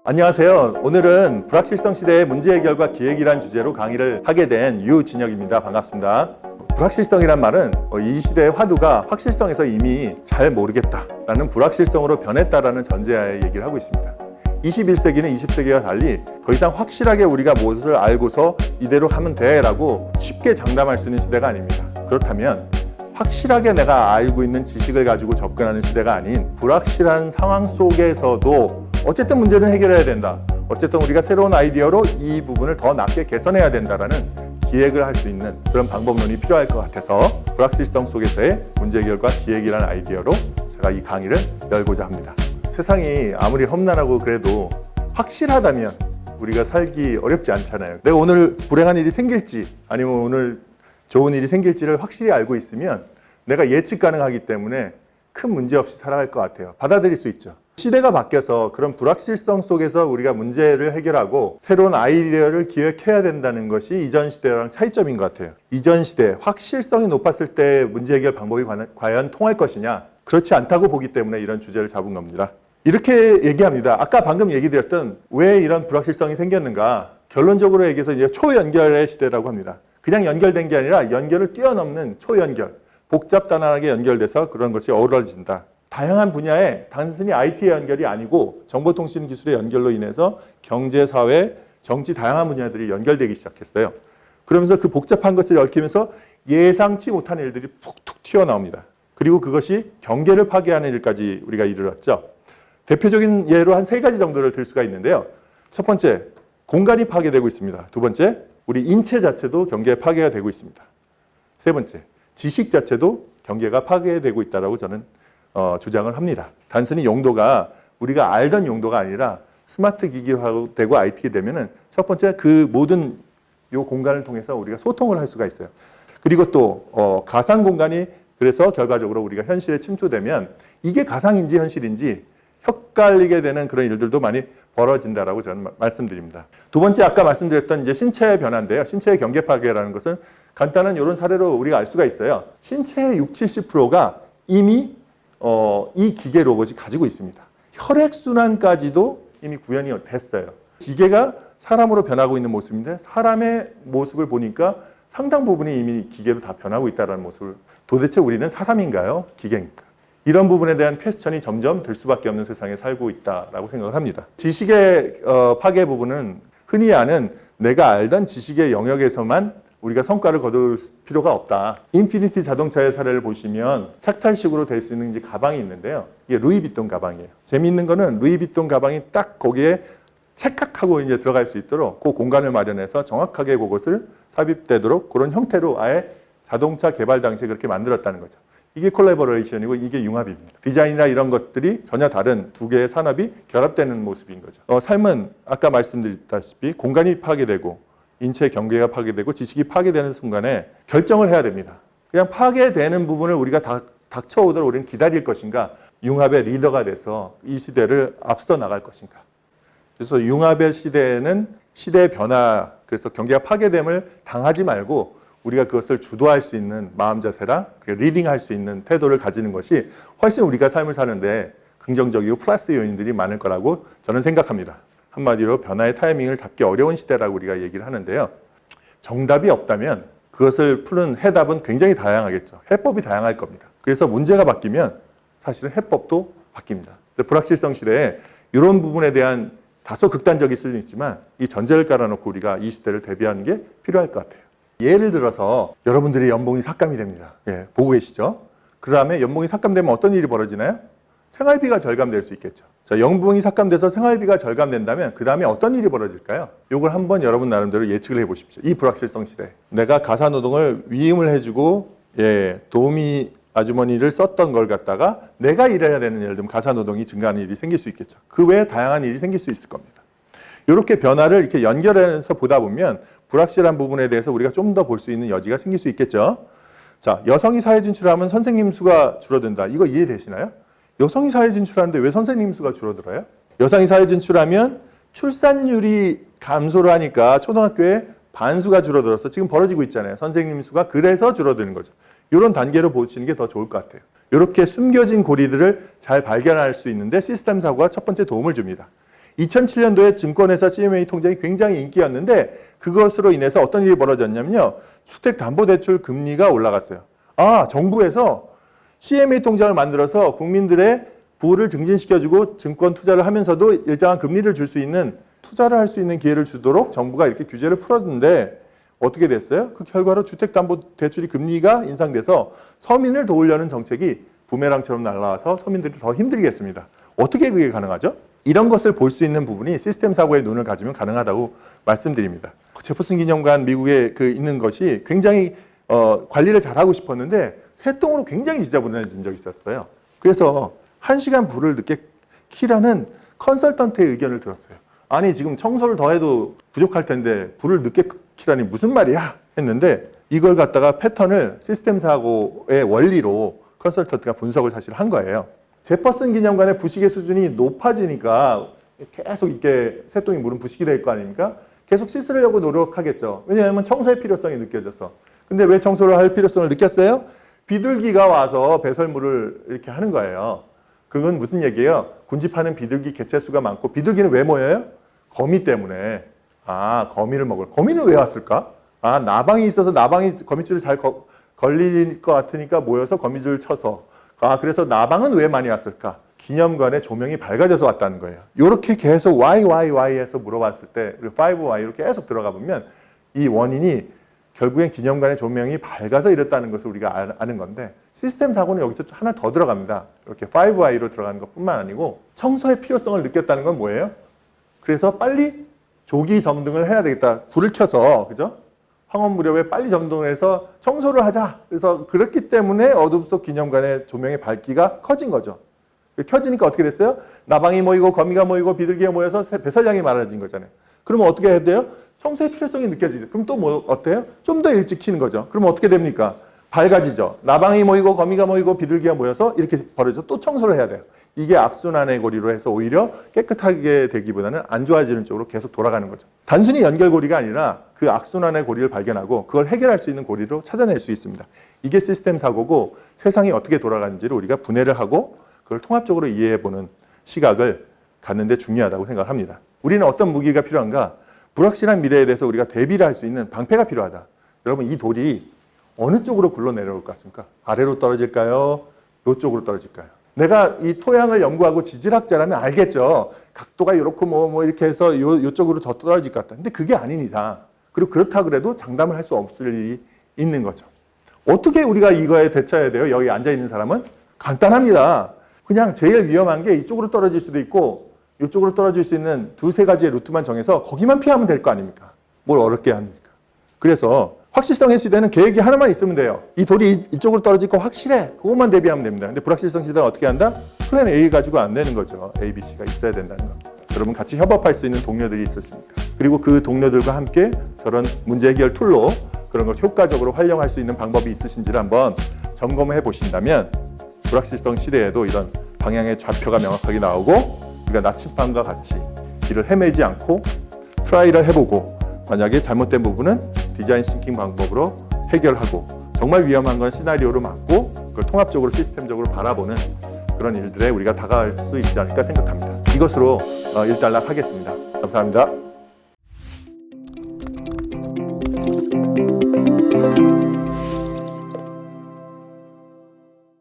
안녕하세요. 오늘은 불확실성 시대의 문제 해결과 기획이란 주제로 강의를 하게 된 유진혁입니다. 반갑습니다. 불확실성이란 말은 이 시대의 화두가 확실성에서 이미 잘 모르겠다라는 불확실성으로 변했다라는 전제하에 얘기를 하고 있습니다. 21세기는 20세기와 달리 더 이상 확실하게 우리가 무엇을 알고서 이대로 하면 돼 라고 쉽게 장담할 수 있는 시대가 아닙니다. 그렇다면 확실하게 내가 알고 있는 지식을 가지고 접근하는 시대가 아닌 불확실한 상황 속에서도 어쨌든 문제는 해결해야 된다. 어쨌든 우리가 새로운 아이디어로 이 부분을 더 낫게 개선해야 된다라는 기획을 할 수 있는 그런 방법론이 필요할 것 같아서 불확실성 속에서의 문제 해결과 기획이라는 아이디어로 제가 이 강의를 열고자 합니다. 세상이 아무리 험난하고 그래도 확실하다면 우리가 살기 어렵지 않잖아요. 내가 오늘 불행한 일이 생길지 아니면 오늘 좋은 일이 생길지를 확실히 알고 있으면 내가 예측 가능하기 때문에 큰 문제 없이 살아갈 것 같아요. 받아들일 수 있죠. 시대가 바뀌어서 그런 불확실성 속에서 우리가 문제를 해결하고 새로운 아이디어를 기획해야 된다는 것이 이전 시대랑 차이점인 것 같아요. 이전 시대 확실성이 높았을 때 문제 해결 방법이 과연 통할 것이냐? 그렇지 않다고 보기 때문에 이런 주제를 잡은 겁니다. 이렇게 얘기합니다. 아까 방금 얘기 드렸던 왜 이런 불확실성이 생겼는가? 결론적으로 얘기해서 이제 초연결의 시대라고 합니다. 그냥 연결된 게 아니라 연결을 뛰어넘는 초연결, 복잡단단하게 연결돼서 그런 것이 어우러진다. 다양한 분야에 단순히 IT의 연결이 아니고 정보통신 기술의 연결로 인해서 경제, 사회, 정치 다양한 분야들이 연결되기 시작했어요. 그러면서 그 복잡한 것을 얽히면서 예상치 못한 일들이 툭툭 튀어나옵니다. 그리고 그것이 경계를 파괴하는 일까지 우리가 이르렀죠. 대표적인 예로 한 3가지 정도를 들 수가 있는데요. 첫 번째, 공간이 파괴되고 있습니다. 두 번째, 우리 인체 자체도 경계 파괴가 되고 있습니다. 세 번째, 지식 자체도 경계가 파괴되고 있다고 저는 주장을 합니다. 단순히 용도가 우리가 알던 용도가 아니라 스마트 기기화 되고 IT 되면은 첫 번째 그 모든 요 공간을 통해서 우리가 소통을 할 수가 있어요. 그리고 또 가상 공간이 그래서 결과적으로 우리가 현실에 침투되면 이게 가상인지 현실인지 헷갈리게 되는 그런 일들도 많이 벌어진다라고 저는 말씀드립니다. 두 번째 아까 말씀드렸던 이제 신체의 변화인데요. 신체의 경계 파괴라는 것은 간단한 이런 사례로 우리가 알 수가 있어요. 신체의 60~70%가 이미 이 기계 로봇이 가지고 있습니다. 혈액순환까지도 이미 구현이 됐어요. 기계가 사람으로 변하고 있는 모습인데 사람의 모습을 보니까 상당 부분이 이미 기계로 다 변하고 있다는 모습을 도대체 우리는 사람인가요? 기계인가? 이런 부분에 대한 퀘스천이 점점 될 수밖에 없는 세상에 살고 있다라고 생각을 합니다. 지식의 파괴 부분은 흔히 아는 내가 알던 지식의 영역에서만 우리가 성과를 거둘 필요가 없다. 인피니티 자동차의 사례를 보시면 착탈식으로 될 수 있는 이제 가방이 있는데요. 이게 루이비통 가방이에요. 재미있는 거는 루이비통 가방이 딱 거기에 찰칵하고 이제 들어갈 수 있도록 그 공간을 마련해서 정확하게 그것을 삽입되도록 그런 형태로 아예 자동차 개발 당시에 그렇게 만들었다는 거죠. 이게 콜라보레이션이고 이게 융합입니다. 디자인이나 이런 것들이 전혀 다른 두 개의 산업이 결합되는 모습인 거죠. 삶은 아까 말씀드렸다시피 공간이 파괴되고 인체의 경계가 파괴되고 지식이 파괴되는 순간에 결정을 해야 됩니다. 그냥 파괴되는 부분을 우리가 닥쳐오도록 우리는 기다릴 것인가, 융합의 리더가 돼서 이 시대를 앞서 나갈 것인가. 그래서 융합의 시대에는 시대의 변화, 그래서 경계가 파괴됨을 당하지 말고 우리가 그것을 주도할 수 있는 마음 자세랑 리딩할 수 있는 태도를 가지는 것이 훨씬 우리가 삶을 사는데 긍정적이고 플러스 요인들이 많을 거라고 저는 생각합니다. 한마디로 변화의 타이밍을 잡기 어려운 시대라고 우리가 얘기를 하는데요. 정답이 없다면 그것을 푸는 해답은 굉장히 다양하겠죠. 해법이 다양할 겁니다. 그래서 문제가 바뀌면 사실은 해법도 바뀝니다. 불확실성 시대에 이런 부분에 대한 다소 극단적일 수는 있지만 이 전제를 깔아놓고 우리가 이 시대를 대비하는 게 필요할 것 같아요. 예를 들어서 여러분들이 연봉이 삭감이 됩니다. 예, 보고 계시죠? 그 다음에 연봉이 삭감되면 어떤 일이 벌어지나요? 생활비가 절감될 수 있겠죠. 자, 연봉이 삭감돼서 생활비가 절감된다면 그 다음에 어떤 일이 벌어질까요? 이걸 한번 여러분 나름대로 예측을 해보십시오. 이 불확실성 시대. 내가 가사노동을 위임을 해주고 도우미 아주머니를 썼던 걸 갖다가 내가 일해야 되는 예를 들면 가사노동이 증가하는 일이 생길 수 있겠죠. 그 외에 다양한 일이 생길 수 있을 겁니다. 이렇게 변화를 이렇게 연결해서 보다 보면 불확실한 부분에 대해서 우리가 좀 더 볼 수 있는 여지가 생길 수 있겠죠. 자, 여성이 사회 진출하면 선생님 수가 줄어든다. 이거 이해되시나요? 여성이 사회 진출하는데 왜 선생님 수가 줄어들어요? 여성이 사회 진출하면 출산율이 감소를 하니까 초등학교에 반수가 줄어들어서 지금 벌어지고 있잖아요. 선생님 수가 그래서 줄어드는 거죠. 이런 단계로 보시는 게 더 좋을 것 같아요. 이렇게 숨겨진 고리들을 잘 발견할 수 있는데 시스템 사고가 첫 번째 도움을 줍니다. 2007년도에 증권회사 CMA 통장이 굉장히 인기였는데 그것으로 인해서 어떤 일이 벌어졌냐면요. 주택담보대출 금리가 올라갔어요. 정부에서 CMA 통장을 만들어서 국민들의 부를 증진시켜주고 증권 투자를 하면서도 일정한 금리를 줄 수 있는 투자를 할 수 있는 기회를 주도록 정부가 이렇게 규제를 풀었는데 어떻게 됐어요? 그 결과로 주택담보대출이 금리가 인상돼서 서민을 도우려는 정책이 부메랑처럼 날아와서 서민들이 더 힘들게 했습니다. 어떻게 그게 가능하죠? 이런 것을 볼 수 있는 부분이 시스템 사고의 눈을 가지면 가능하다고 말씀드립니다. 제퍼슨 기념관 미국에 있는 것이 굉장히 관리를 잘하고 싶었는데 새똥으로 굉장히 지저분해진 적이 있었어요. 그래서 1시간 불을 늦게 키라는 컨설턴트의 의견을 들었어요. 아니 지금 청소를 더 해도 부족할 텐데 불을 늦게 키라니 무슨 말이야 했는데 이걸 갖다가 패턴을 시스템 사고의 원리로 컨설턴트가 분석을 사실 한 거예요. 제퍼슨 기념관의 부식의 수준이 높아지니까 계속 이렇게 새똥이 물은 부식이 될 거 아닙니까? 계속 씻으려고 노력하겠죠. 왜냐하면 청소의 필요성이 느껴져서. 근데 왜 청소를 할 필요성을 느꼈어요? 비둘기가 와서 배설물을 이렇게 하는 거예요. 그건 무슨 얘기예요? 군집하는 비둘기 개체수가 많고 비둘기는 왜 모여요? 거미 때문에. 거미를 먹을. 거미는 왜 왔을까? 나방이 있어서 나방이 거미줄을 잘 걸릴 것 같으니까 모여서 거미줄을 쳐서. 그래서 나방은 왜 많이 왔을까? 기념관의 조명이 밝아져서 왔다는 거예요. 이렇게 계속 why에서 물어봤을 때 우리 5why로 계속 들어가 보면 이 원인이 결국엔 기념관의 조명이 밝아서 이랬다는 것을 우리가 아는 건데 시스템 사고는 여기서 하나 더 들어갑니다. 이렇게 5why로 들어가는 것뿐만 아니고 청소의 필요성을 느꼈다는 건 뭐예요? 그래서 빨리 조기 점등을 해야 되겠다. 불을 켜서 그죠? 황혼 무렵에 빨리 점등을 해서 청소를 하자. 그래서 그렇기 때문에 어둠 속 기념관의 조명의 밝기가 커진 거죠. 켜지니까 어떻게 됐어요? 나방이 모이고 거미가 모이고 비둘기가 모여서 배설량이 많아진 거잖아요. 그러면 어떻게 해야 돼요? 청소의 필요성이 느껴지죠. 그럼 또 뭐 어때요? 좀 더 일찍 키는 거죠. 그러면 어떻게 됩니까? 밝아지죠. 나방이 모이고 거미가 모이고 비둘기가 모여서 이렇게 벌어져 또 청소를 해야 돼요. 이게 악순환의 고리로 해서 오히려 깨끗하게 되기보다는 안 좋아지는 쪽으로 계속 돌아가는 거죠. 단순히 연결고리가 아니라 그 악순환의 고리를 발견하고 그걸 해결할 수 있는 고리로 찾아낼 수 있습니다. 이게 시스템 사고고 세상이 어떻게 돌아가는지를 우리가 분해를 하고 그걸 통합적으로 이해해보는 시각을 갖는 데 중요하다고 생각을 합니다. 우리는 어떤 무기가 필요한가? 불확실한 미래에 대해서 우리가 대비를 할 수 있는 방패가 필요하다. 여러분 이 돌이 어느 쪽으로 굴러내려올 것 같습니까? 아래로 떨어질까요? 이쪽으로 떨어질까요? 내가 이 토양을 연구하고 지질학자라면 알겠죠. 각도가 이렇고 뭐 이렇게 해서 이쪽으로 더 떨어질 것 같다. 근데 그게 아닌 이상 그리고 그렇다 그래도 장담을 할 수 없을 일이 있는 거죠. 어떻게 우리가 이거에 대처해야 돼요? 여기 앉아있는 사람은? 간단합니다. 그냥 제일 위험한 게 이쪽으로 떨어질 수도 있고 이쪽으로 떨어질 수 있는 두세 가지의 루트만 정해서 거기만 피하면 될 거 아닙니까? 뭘 어렵게 합니까? 그래서 확실성의 시대는 계획이 하나만 있으면 돼요. 이 돌이 이쪽으로 떨어질 거 확실해. 그것만 대비하면 됩니다. 근데 불확실성 시대는 어떻게 한다? 플랜 A 가지고 안 되는 거죠. A, B, C가 있어야 된다는 겁니다. 여러분 같이 협업할 수 있는 동료들이 있으십니까? 그리고 그 동료들과 함께 저런 문제 해결 툴로 그런 걸 효과적으로 활용할 수 있는 방법이 있으신지를 한번 점검해 보신다면 불확실성 시대에도 이런 방향의 좌표가 명확하게 나오고 우리가 나침반과 같이 길을 헤매지 않고 트라이를 해보고 만약에 잘못된 부분은 디자인 싱킹 방법으로 해결하고 정말 위험한 건 시나리오로 막고 그걸 통합적으로 시스템적으로 바라보는 그런 일들에 우리가 다가갈 수 있지 않을까 생각합니다. 이것으로 일단락하겠습니다. 감사합니다.